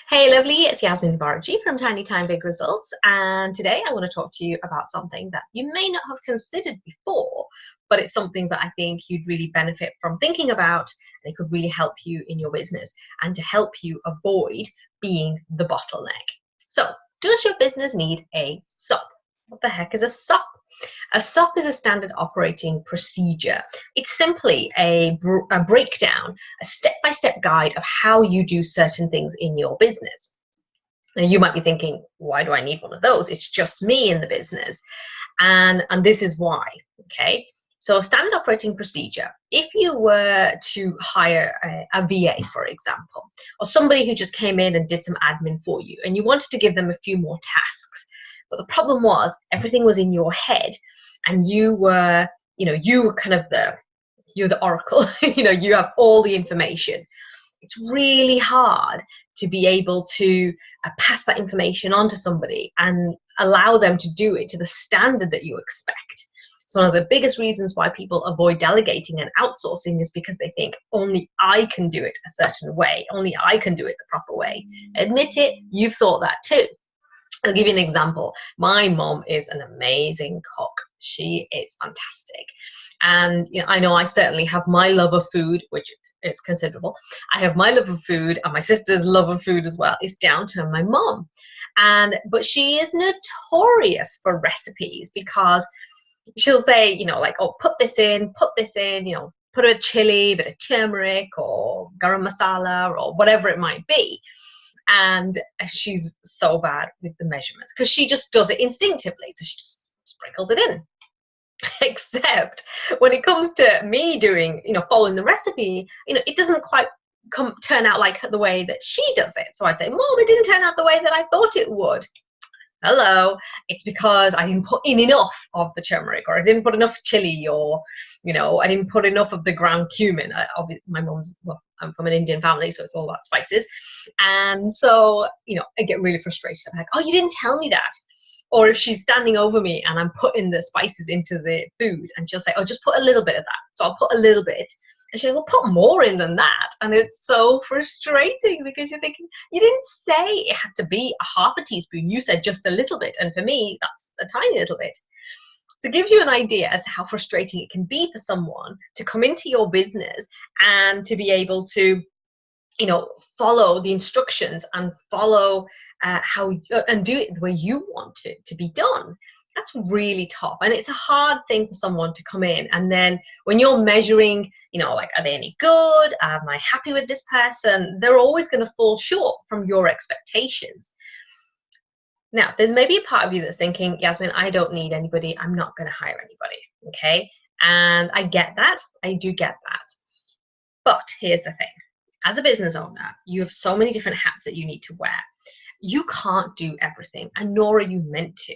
Hey lovely, it's Yasmin from Tiny Time Big Results, and today I want to talk to you about something that you may not have considered before, but it's something that I think you'd really benefit from thinking about, and it could really help you in your business and to help you avoid being the bottleneck. So, does your business need a SOP? What the heck is a SOP? A SOP is a standard operating procedure. It's simply a breakdown, a step-by-step guide of how you do certain things in your business. Now, you might be thinking, why do I need one of those? It's just me in the business. And this is why, okay? So standard operating procedure, if you were to hire a VA, for example, or somebody who just came in and did some admin for you, and you wanted to give them a few more tasks, but the problem was everything was in your head, and you were, you were kind of you're the oracle. You have all the information. It's really hard to be able to pass that information on to somebody and allow them to do it to the standard that you expect. So one of the biggest reasons why people avoid delegating and outsourcing is because they think only I can do it a certain way, only I can do it the proper way. Admit it, you've thought that too. I'll give you an example. My mom is an amazing cook. She is fantastic. And I know I certainly have my love of food, which is considerable. I have my love of food and my sister's love of food as well. It's down to my mom. But she is notorious for recipes because she'll say, like, oh, put this in, put a chili, a bit of turmeric or garam masala or whatever it might be. And she's so bad with the measurements because she just does it instinctively. So she just sprinkles it in. Except when it comes to me doing, following the recipe, it doesn't quite turn out like the way that she does it. So I say, Mom, it didn't turn out the way that I thought it would. Hello, it's because I didn't put in enough of the turmeric, or I didn't put enough chili, or I didn't put enough of the ground cumin. My mom's, well, I'm from an Indian family, so it's all about spices, and so I get really frustrated. I'm like, oh, you didn't tell me that. Or if she's standing over me and I'm putting the spices into the food, and she'll say, oh, just put a little bit of that. So I'll put a little bit. And she'll go, well, put more in than that. And it's so frustrating because you're thinking, you didn't say it had to be a half a teaspoon. You said just a little bit. And for me, that's a tiny little bit. To give you an idea as to how frustrating it can be for someone to come into your business and to be able to, follow the instructions and follow and do it the way you want it to be done. That's really tough, and it's a hard thing for someone to come in, and then when you're measuring, like, are they any good? Am I happy with this person? They're always going to fall short from your expectations. Now, there's maybe a part of you that's thinking, Yasmin, I don't need anybody. I'm not going to hire anybody. Okay, and I get that. I do get that. But here's the thing. As a business owner, you have so many different hats that you need to wear. You can't do everything, and nor are you meant to.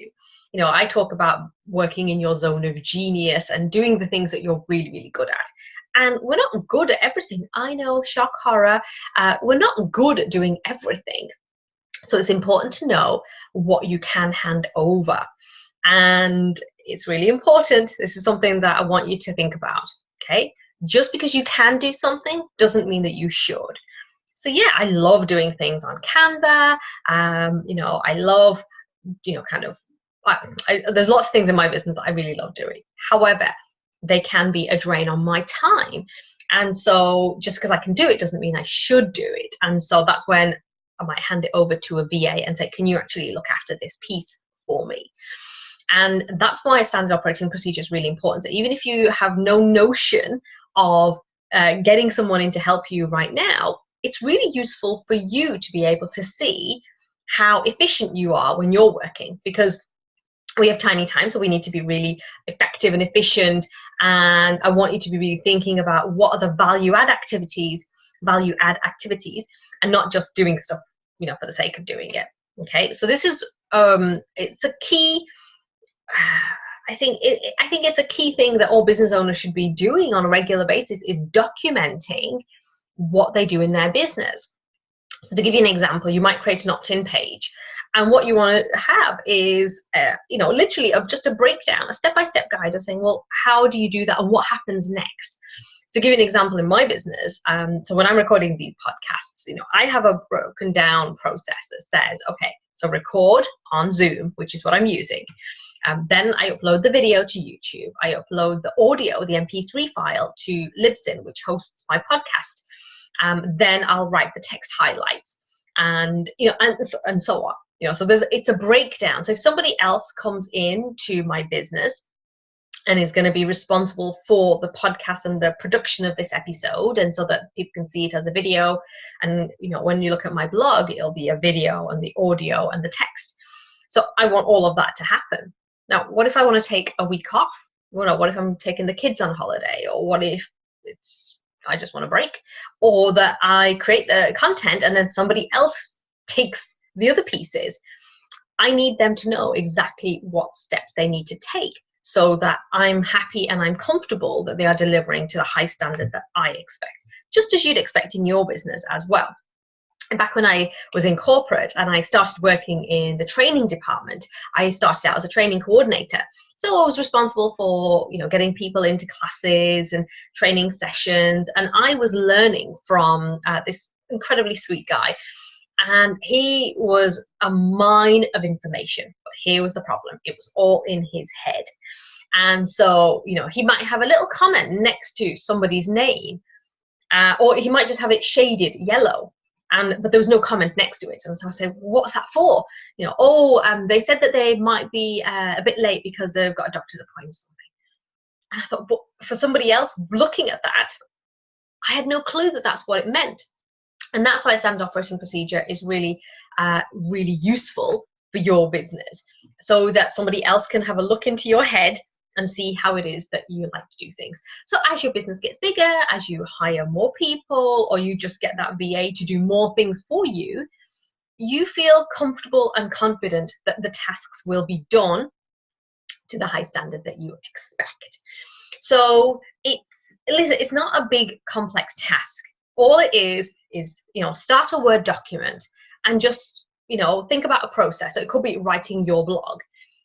I talk about working in your zone of genius and doing the things that you're really, really good at. And we're not good at everything. I know, shock horror. We're not good at doing everything. So it's important to know what you can hand over. And it's really important. This is something that I want you to think about, okay? Just because you can do something doesn't mean that you should. So yeah, I love doing things on Canva. I love, there's lots of things in my business I really love doing. However, they can be a drain on my time. And so just because I can do it doesn't mean I should do it. And so that's when I might hand it over to a VA and say, can you actually look after this piece for me? And that's why a standard operating procedure is really important. So even if you have no notion of getting someone in to help you right now, it's really useful for you to be able to see how efficient you are when you're working, because we have tiny time, so we need to be really effective and efficient. And I want you to be really thinking about what are the value add activities, and not just doing stuff, for the sake of doing it. Okay, so this is it's a key. I think it's a key thing that all business owners should be doing on a regular basis, is documenting what they do in their business. So to give you an example, you might create an opt-in page, and what you want to have is literally of just a breakdown, a step-by-step guide of saying, well, how do you do that and what happens next? to give you an example in my business, so when I'm recording these podcasts, I have a broken down process that says, okay, so record on Zoom, which is what I'm using. Then I upload the video to YouTube. I upload the audio, the MP3 file, to Libsyn, which hosts my podcast. Then I'll write the text highlights, and and so on. So it's a breakdown. So if somebody else comes into my business and is going to be responsible for the podcast and the production of this episode, and so that people can see it as a video, and when you look at my blog, it'll be a video and the audio and the text. So I want all of that to happen. Now, what if I want to take a week off? What if I'm taking the kids on holiday? Or what if I just want a break? Or that I create the content and then somebody else takes the other pieces? I need them to know exactly what steps they need to take, so that I'm happy and I'm comfortable that they are delivering to the high standard that I expect, just as you'd expect in your business as well. And back when I was in corporate and I started working in the training department, I started out as a training coordinator. So I was responsible for, getting people into classes and training sessions. And I was learning from this incredibly sweet guy. And he was a mine of information. But here was the problem. It was all in his head. And so, he might have a little comment next to somebody's name, or he might just have it shaded yellow. But there was no comment next to it. And so I said, what's that for? They said that they might be a bit late because they've got a doctor's appointment or something. And I thought, but for somebody else looking at that, I had no clue that that's what it meant. And that's why a standard operating procedure is really, really useful for your business, so that somebody else can have a look into your head and see how it is that you like to do things. So as your business gets bigger, as you hire more people, or you just get that VA to do more things for you, you feel comfortable and confident that the tasks will be done to the high standard that you expect. So it's not a big complex task. All it is, start a Word document and just, think about a process. So it could be writing your blog.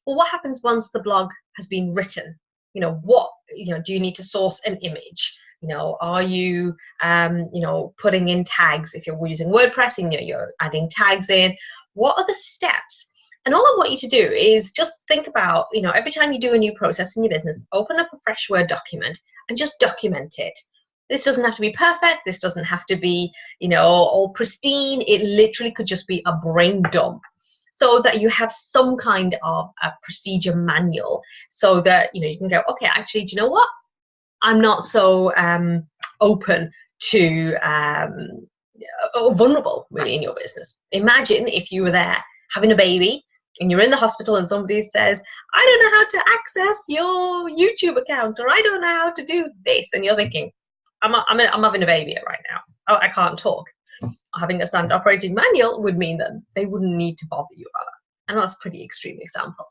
Well, what happens once the blog has been written? Do you need to source an image? Are you, putting in tags? If you're using WordPress and you're adding tags in, what are the steps? And all I want you to do is just think about, every time you do a new process in your business, open up a fresh Word document and just document it. This doesn't have to be perfect. This doesn't have to be, all pristine. It literally could just be a brain dump, so that you have some kind of a procedure manual, so that, you can go, okay, actually, do you know what? I'm not so open to vulnerable, really, in your business. Imagine if you were there having a baby and you're in the hospital and somebody says, I don't know how to access your YouTube account, or I don't know how to do this. And you're thinking, I'm having a baby right now. Oh, I can't talk. Having a standard operating manual would mean that they wouldn't need to bother you about that. And that's a pretty extreme example,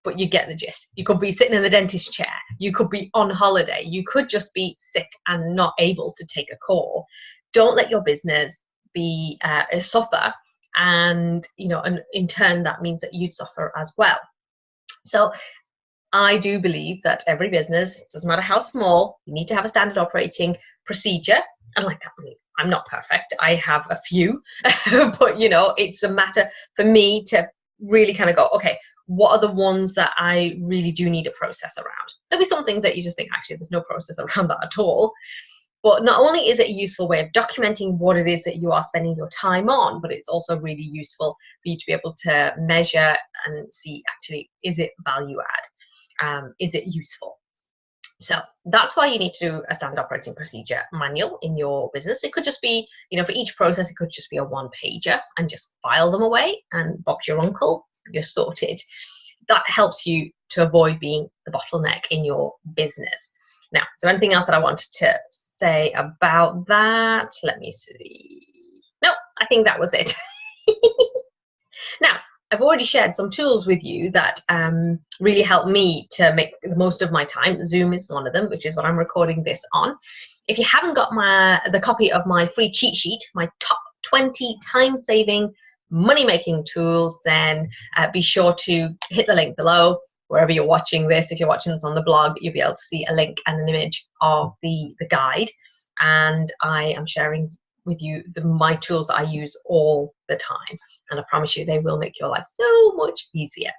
but you get the gist. You could be sitting in the dentist chair. You could be on holiday. You could just be sick and not able to take a call. Don't let your business be suffer, and and in turn that means that you'd suffer as well. So I do believe that every business, doesn't matter how small, you need to have a standard operating procedure. And like that, I'm not perfect. I have a few, but it's a matter for me to really kind of go, okay, what are the ones that I really do need a process around? There'll be some things that you just think, actually, there's no process around that at all. But not only is it a useful way of documenting what it is that you are spending your time on, but it's also really useful for you to be able to measure and see, actually, is it value add? Is it useful? So that's why you need to do a standard operating procedure manual in your business. It could just be, for each process, it could just be a one-pager, and just file them away, and Bob's your uncle, you're sorted. That helps you to avoid being the bottleneck in your business. Now, is there anything else that I wanted to say about that? Let me see. No, I think that was it. Now, I've already shared some tools with you that really help me to make the most of my time. Zoom is one of them, which is what I'm recording this on. If you haven't got the copy of my free cheat sheet, my top 20 time-saving, money-making tools, then be sure to hit the link below. wherever you're watching this. If you're watching this on the blog, you'll be able to see a link and an image of the guide. And I am sharing with you my tools that I use all the time. And I promise you, they will make your life so much easier.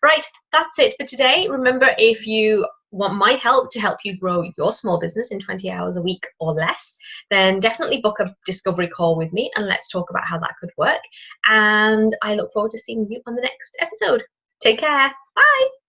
Right, that's it for today. Remember, if you want my help to help you grow your small business in 20 hours a week or less, then definitely book a discovery call with me and let's talk about how that could work. And I look forward to seeing you on the next episode. Take care. Bye.